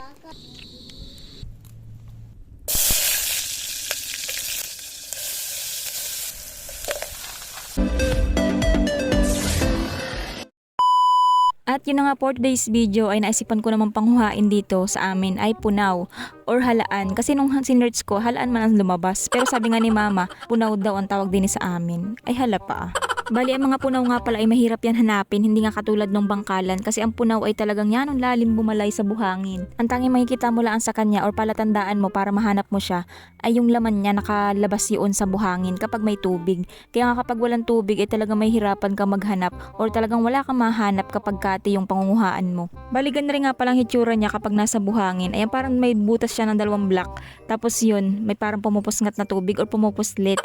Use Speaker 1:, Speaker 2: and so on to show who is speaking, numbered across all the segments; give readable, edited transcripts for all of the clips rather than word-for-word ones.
Speaker 1: At yun na nga, for today's video ay naisipan ko naman panghuhain dito sa amin ay punaw or halaan. Kasi nung sinerch ko, halaan man ang lumabas. Pero sabi nga ni mama, punaw daw ang tawag din sa amin. Ay hala pa. Bali, ang mga punaw nga pala ay mahirap yan hanapin, hindi nga katulad ng bangkalan kasi ang punaw ay talagang yan ang lalim bumalay sa buhangin. Ang tanging makikita mo lang sa kanya or palatandaan mo para mahanap mo siya ay yung laman niya nakalabas yun sa buhangin kapag may tubig. Kaya nga kapag walang tubig ay talagang may hirapan kang maghanap or talagang wala kang mahanap kapag kati yung pangunguhaan mo. Bali, ganda rin nga palang hitsura niya kapag nasa buhangin. Ayan, parang may butas siya ng dalawang block. Tapos yun, may parang pumupusngat na tubig or pumupuslit.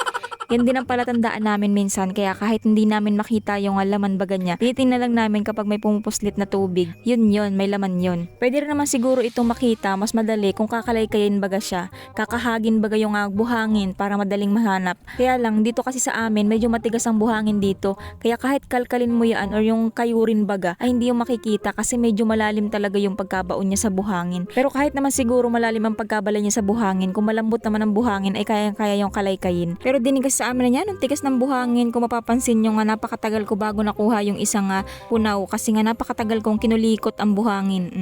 Speaker 1: Yan din ang palatandaan namin minsan, kaya kahit hindi namin makita yung laman baga niya, tinitingnan lang namin kapag may pumupuslit na tubig. Yun, may laman yun. Pwede rin naman siguro itong makita mas madali kung kakalay-kayin baga siya, kakahagin baga yung buhangin para madaling mahanap. Kaya lang dito kasi sa amin medyo matigas ang buhangin dito, kaya kahit kalkalin mo yan or yung kayurin baga ay hindi yung makikita kasi medyo malalim talaga yung pagkabaon niya sa buhangin. Pero kahit naman siguro malalim ang pagkabalay niya sa buhangin, kung malambot naman ang buhangin ay kaya yung kalay-kayin. Pero din kasi sa amin na yan, ang tigas ng buhangin. Kung mapapansin nyo nga, napakatagal ko bago nakuha yung isang punaw kasi nga napakatagal kong kinulikot ang buhangin.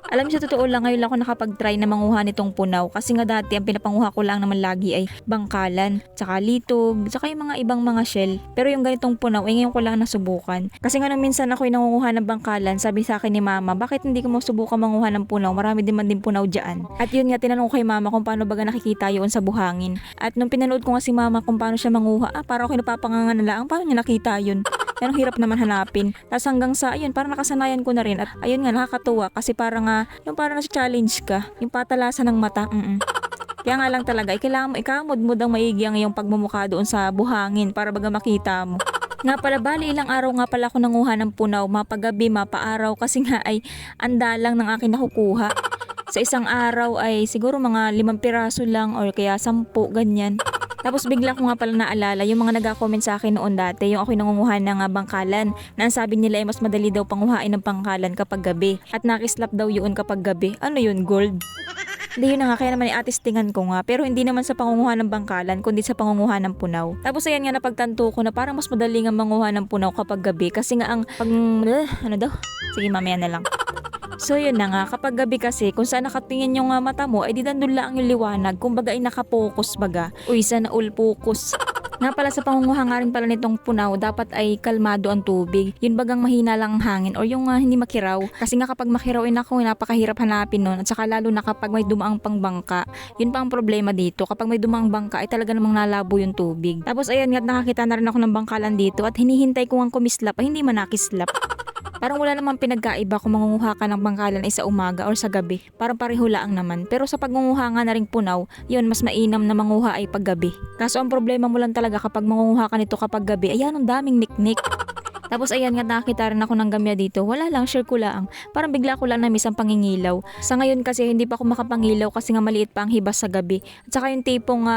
Speaker 1: Alam niyo, sa totoo lang, ngayon lang ako nakapag-try na manguha nitong punaw kasi nga dati ang pinapanguha ko lang naman lagi ay bangkalan, tsaka litog, tsaka yung mga ibang mga shell. Pero yung ganitong punaw ay ngayon ko lang nasubukan. Kasi nga nung minsan ako yung nangunguha ng bangkalan, sabi sa akin ni mama, bakit hindi ko masubukan manguha ng punaw? Marami din man din punaw dyan. At yun nga, tinanong ko kay mama kung paano baga nakikita yun sa buhangin. At nung pinanood ko nga si mama kung paano siya manguha, parang ako napapanganga na lang, paano niya nakita yun? Yan, ang hirap naman hanapin. Tapos hanggang sa, ayun, parang nakasanayan ko na rin. At ayun nga, nakakatuwa kasi parang yung parang na-challenge ka. Yung patalasan ng mata. Kaya nga lang talaga, kailangan mo ikamod mo daw maigi ang iyong pagmumukha doon sa buhangin para baga makita mo. Nga pala, bali ilang araw nga pala ako nanguha ng punaw, mapagabi, mapaaraw kasi nga ay andalang ng akin nakukuha. Sa isang araw ay siguro mga 5 piraso lang or kaya 10, ganyan. Tapos bigla ko nga pala naalala yung mga nag-comment sa akin noon dati, yung ako'y nangunguha ng bangkalan, na ang sabi nila ay mas madali daw panguhain ng bangkalan kapag gabi at nakislap daw yun kapag gabi. Ano yun, gold? Hindi, yun na nga, kaya naman i-testingan ko nga, pero hindi naman sa pangunguha ng bangkalan kundi sa pangunguha ng punaw. Tapos ayan nga, napagtanto ko na parang mas madali nga manguha ng punaw kapag gabi kasi nga ang ano daw? Sige, mamaya na lang. So yun na nga, kapag gabi kasi kung saan nakatingin yung mata mo ay di nandun lang yung liwanag, kumbaga ay nakapokus baga. Uy, sana all focus. Nga pala, sa pangunguha nga rin pala nitong punaw, dapat ay kalmado ang tubig. Yun bagang mahina lang ang hangin or yung hindi makiraw. Kasi nga kapag makiraw ay naku, napakahirap hanapin nun. At saka lalo na kapag may dumaang pangbangka. Yun pa ang problema dito. Kapag may dumaang bangka ay talaga namang nalabo yung tubig. Tapos ayan nga, nakakita na rin ako ng bangkalan dito at hinihintay ko ang kumislap ay hindi man nakislap. Parang wala namang pinagkaiba kung mangunguha ka ng bangkalan ay sa umaga or sa gabi. Parang pareho lang naman. Pero sa pagngunguha nga na ring punaw, yun, mas mainam na manguha ay paggabi. Kaso ang problema mo lang talaga kapag mangunguha ka nito kapag gabi, ayan, ang daming niknik. Tapos ayan nga, nakakita rin ako ng gamya dito. Wala lang, share ko lang. Parang bigla ko lang na-miss ang pangingilaw. Sa ngayon kasi hindi pa ako makapangilaw kasi nga maliit pa ang hibas sa gabi. At saka yung tipong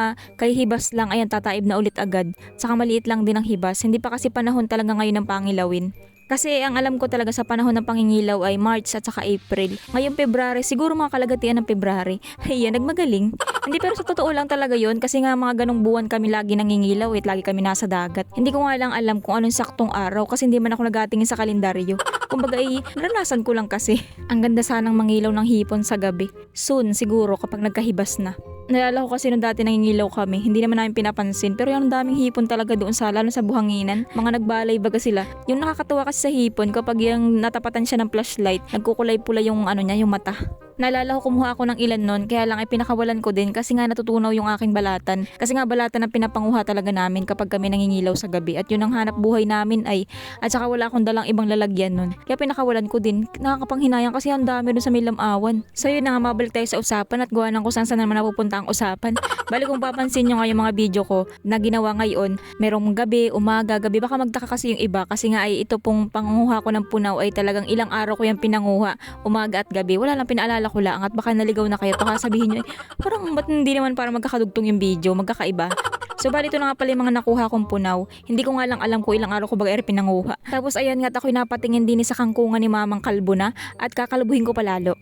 Speaker 1: kay hibas lang, ayan, tataib na ulit agad. Saka maliit lang din ang hibas. Hindi pa kasi panahon talaga ngayon ng pangilawin. Kasi ang alam ko talaga sa panahon ng pangingilaw ay March at saka April. Ngayong February, siguro mga kalagatian ng February. Ayan, nagmagaling. Hindi, pero sa totoo lang talaga yon kasi nga mga ganong buwan kami lagi nangingilaw at lagi kami nasa dagat. Hindi ko nga lang alam kung anong saktong araw kasi hindi man ako nagatingin sa kalendaryo. Kumbaga ay naranasan ko lang kasi. Ang ganda sanang mangilaw ng hipon sa gabi. Soon siguro kapag nagkahibas na. Nalala ko kasi nung dati nangingilaw kami, hindi naman namin pinapansin, pero yung daming hipon talaga doon sa, lalo sa buhanginan, mga nagbalay baga sila. Yung nakakatuwa kasi sa hipon, kapag yung natapatan siya ng flashlight, nagkukulay-pula yung niya, yung mata. Naalala ko, kumuha ako ng ilan nun, kaya lang ay pinakawalan ko din kasi nga natutunaw yung aking balatan. Kasi nga balatan ang pinapanguha talaga namin kapag kami nangingilaw sa gabi at yun ang hanap buhay namin ay, at saka wala akong dalang ibang lalagyan nun. Kaya pinakawalan ko din, nakakapanghinayang kasi ang dami dun sa may lamawan. So yun na nga, mabalik tayo sa usapan at gawa ng kung saan naman napupunta ang usapan. Bali, kung papansin nyo nga yung mga video ko na ginawa ngayon, merong gabi, umaga, gabi, baka magtaka kasi yung iba kasi nga ay ito pong panguha ko ng punaw ay talagang ilang araw ko yung pinanguha, umaga at gabi. Wala lang, pinaalala ko lang at baka naligaw na kayo. Baka sabihin nyo, parang ba't hindi naman para magkakadugtong yung video, magkakaiba. So bali ito na nga pala yung mga nakuha kong punaw. Hindi ko nga lang alam kung ilang araw ko baga pinanguha. Tapos ayan nga ako'y napatingin din sa kangkungan ni mamang kalbo na at kakalbuhin ko palalo.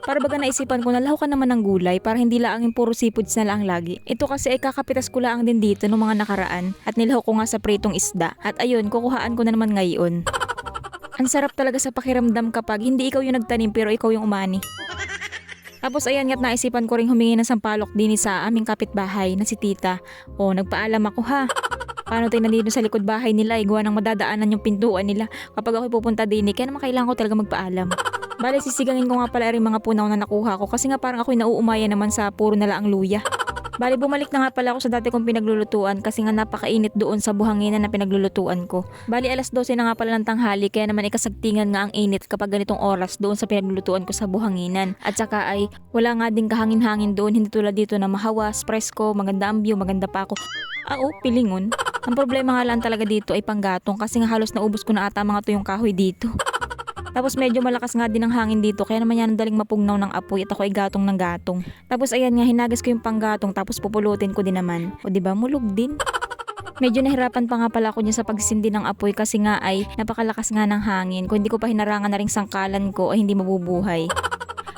Speaker 1: Para baga naisipan ko na laho ka naman ng gulay para hindi lang yung puro seafoods na lang lagi. Ito kasi ay kakapitas ko lang din dito ng mga nakaraan at nilaho ko nga sa pritong isda. At ayun, kukuhaan ko na naman ngayon. Ang sarap talaga sa pakiramdam kapag hindi ikaw yung nagtanim pero ikaw yung umani. Tapos ayan nga't naisipan ko ring humingi ng sampalok din sa aming kapitbahay na si tita. O nagpaalam ako ha. Paano tayo nandito sa likod bahay nila gawa ng madadaanan yung pintuan nila kapag ako'y pupunta din kaya naman kailangan ko talaga magpaalam. Bale sisigangin ko nga pala rin mga punaw na nakuha ko kasi nga parang ako'y nauumaya naman sa puro na lang ang luya. Bali bumalik na nga pala ako sa dati kong pinaglulutuan kasi nga napakainit doon sa buhanginan na pinaglulutuan ko. Bali alas 12 na nga pala ng tanghali kaya naman ikasagtingan nga ang init kapag ganitong oras doon sa pinaglulutuan ko sa buhanginan. At saka ay wala nga din kahangin-hangin doon, hindi tulad dito na mahawas, presko, maganda ang view, maganda pa ako. Pilingon. Ang problema nga lang talaga dito ay panggatong kasi nga halos naubos ko na ata mga tuyong kahoy dito. Tapos medyo malakas nga din ang hangin dito kaya naman yan daling mapugnaw ng apoy at ako ay gatong ng gatong. Tapos ayan nga hinagas ko yung panggatong tapos pupulutin ko din naman. O diba mulog din. Medyo nahirapan pa nga pala ako niya sa pagsindi ng apoy kasi nga ay napakalakas nga ng hangin. Kung hindi ko pa hinarangan na ring sangkalan ko ay hindi mabubuhay.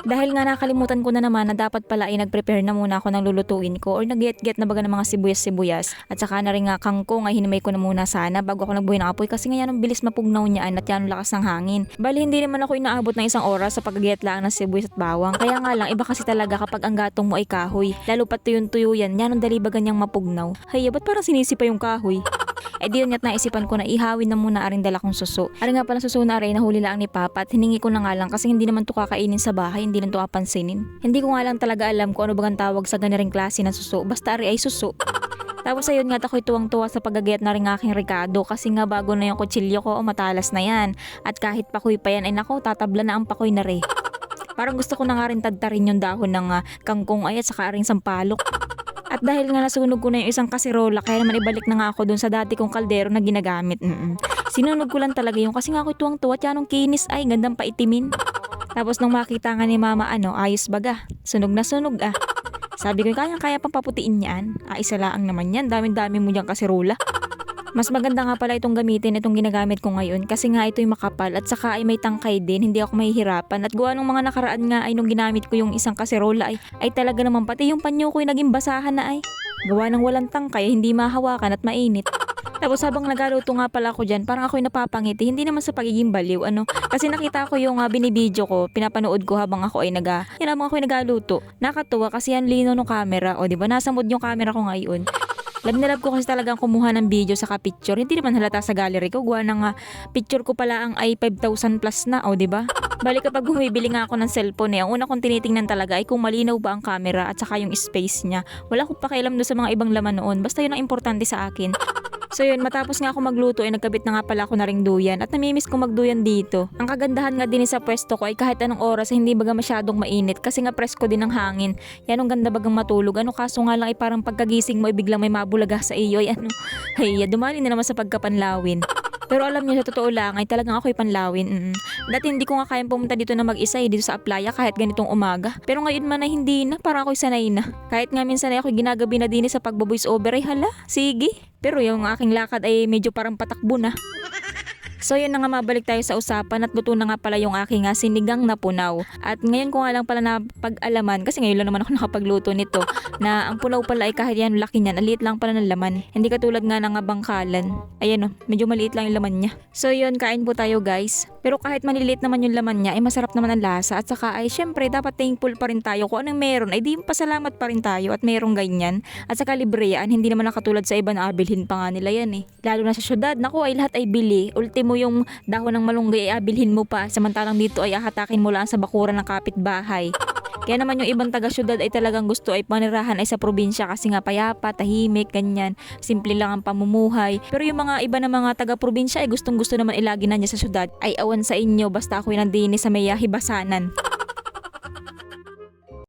Speaker 1: Dahil nga nakalimutan ko na naman na dapat pala ay nag-prepare na muna ako ng lulutuin ko or nag-get na baga ng mga sibuyas-sibuyas. At saka na rin nga kangkong ay hinimay ko na muna sana bago ako nagbuhay ng apoy kasi nga yan ang bilis mapugnaw niyaan at yan ang lakas ng hangin. Bali hindi naman ako inaabot ng isang oras sa pag-get lang ng sibuyas at bawang. Kaya nga lang iba kasi talaga kapag ang gatong mo ay kahoy. Lalo pat tuyong-tuyo yan ang dali ba ganyang mapugnaw. Hay, ba't parang sinisipa yung kahoy? Di yun nga't naisipan ko na ihawin na muna aring dala kong suso. Ari nga pala suso na aray nahuli lang ni Papa at hiningi ko na nga lang kasi hindi naman to kakainin sa bahay, hindi lang to kapansinin. Hindi ko nga lang talaga alam kung ano bagang tawag sa ganaring klase ng suso, basta ari ay suso. Tapos ayun nga ako'y tuwang-tuwa sa pagagayat na rin aking Ricardo kasi nga bago na yung kutsilyo ko matalas na yan. At kahit pakoy pa yan ay nako tatabla na ang pakoy na rin. Parang gusto ko na nga rin tadtarin yung dahon ng kangkong ay at saka aring sampalok. At dahil nga nasunog ko na yung isang kaserola kaya naman ibalik na nga ako dun sa dati kong kaldero na ginagamit. Sinunog ko lang talaga yung kasi nga ako'y tuwang-tuwa at yanong kinis ay gandang paitimin. Tapos nung makita nga ni mama ayos baga, sunog na sunog Sabi ko kaya pang paputiin yan. Isa lang naman yan, dami-dami mo diyang kaserola. Mas maganda nga pala itong gamitin, itong ginagamit ko ngayon kasi nga ito'y makapal at saka ay may tangkay din, hindi ako mahihirapan. At gawa nung mga nakaraan nga ay nung ginamit ko yung isang kaserola ay talaga naman pati yung panyo ko ay naging basahan na ay. Gawa ng walang tangkay, hindi mahawakan at mainit. Tapos habang nagaluto nga pala ako dyan, parang ako'y napapangiti, hindi naman sa pagiging baliw, Kasi nakita ko yung binibidyo ko, pinapanood ko habang ako ay habang ako'y nagaluto. Nakatuwa kasi yan lino ng camera, o diba, nasa mood yung camera ko ngayon. Love na love ko kasi talagang kumuha ng video saka picture. Hindi naman halata sa gallery ko. Gawa ng picture ko pala ang ay 5,000 plus na. O diba? Bali kapag bumibili nga ako ng cellphone ang una kong tinitingnan talaga ay kung malinaw ba ang camera at saka yung space niya. Wala akong pakialam doon sa mga ibang laman noon. Basta yun ang importante sa akin. So yun, matapos nga ako magluto ay nagkabit na nga pala ako na ring duyan at namimiss ko magduyan dito. Ang kagandahan nga din sa pwesto ko ay kahit anong oras ay hindi baga masyadong mainit kasi nga presko din ang hangin. Yan ang ganda bagang matulog. Kaso nga lang ay parang pagkagising mo ay biglang may mabulaga sa iyo ay dumali na naman sa pagkapanlawin. Pero alam niyo sa totoo lang ay talagang ako'y panlawin. Dati hindi ko nga kayang pumunta dito na mag-isa dito sa Aplaya kahit ganitong umaga. Pero ngayon man ay hindi na, parang ako'y sanay na. Kahit nga minsan ay ako'y ginagabi na din sa pagbo-voice over ay hala, sige. Pero yung aking lakad ay medyo parang patakbo na. So yun na nga, mabalik tayo sa usapan at luto na nga pala yung aking sinigang na punaw. At ngayon ko nga lang pala na pag-alaman, kasi ngayon lang naman ako nakapagluto nito, na ang punaw pala ay kahit yan laki niyan, aliit lang pala ng laman. Hindi katulad nga ng bangkalan. Ayan medyo maliit lang yung laman niya. So yun, kain po tayo guys. Pero kahit maliliit naman yung laman niya, ay masarap naman ang lasa. At saka ay syempre dapat thankful pa rin tayo kung anong meron. Ay di pasalamat pa rin tayo at merong ganyan. At saka libre yan, hindi naman nakatulad sa iba na abilhin pa nga nila yan Lalo na sa syudad, naku ay lahat ay bili. Ultimo yung dahon ng malunggay ay abilhin mo pa. Samantalang dito ay ahatakin mo lang sa bakuran ng kapitbahay. Kaya naman yung ibang taga-syudad ay talagang gusto ay panirahan ay sa probinsya kasi nga payapa, tahimik, ganyan. Simple lang ang pamumuhay. Pero yung mga iba na mga taga-probinsya ay gustong-gusto naman ilagi na niya sa syudad. Ay awan sa inyo, basta ako'y nandini sa may hibasanan.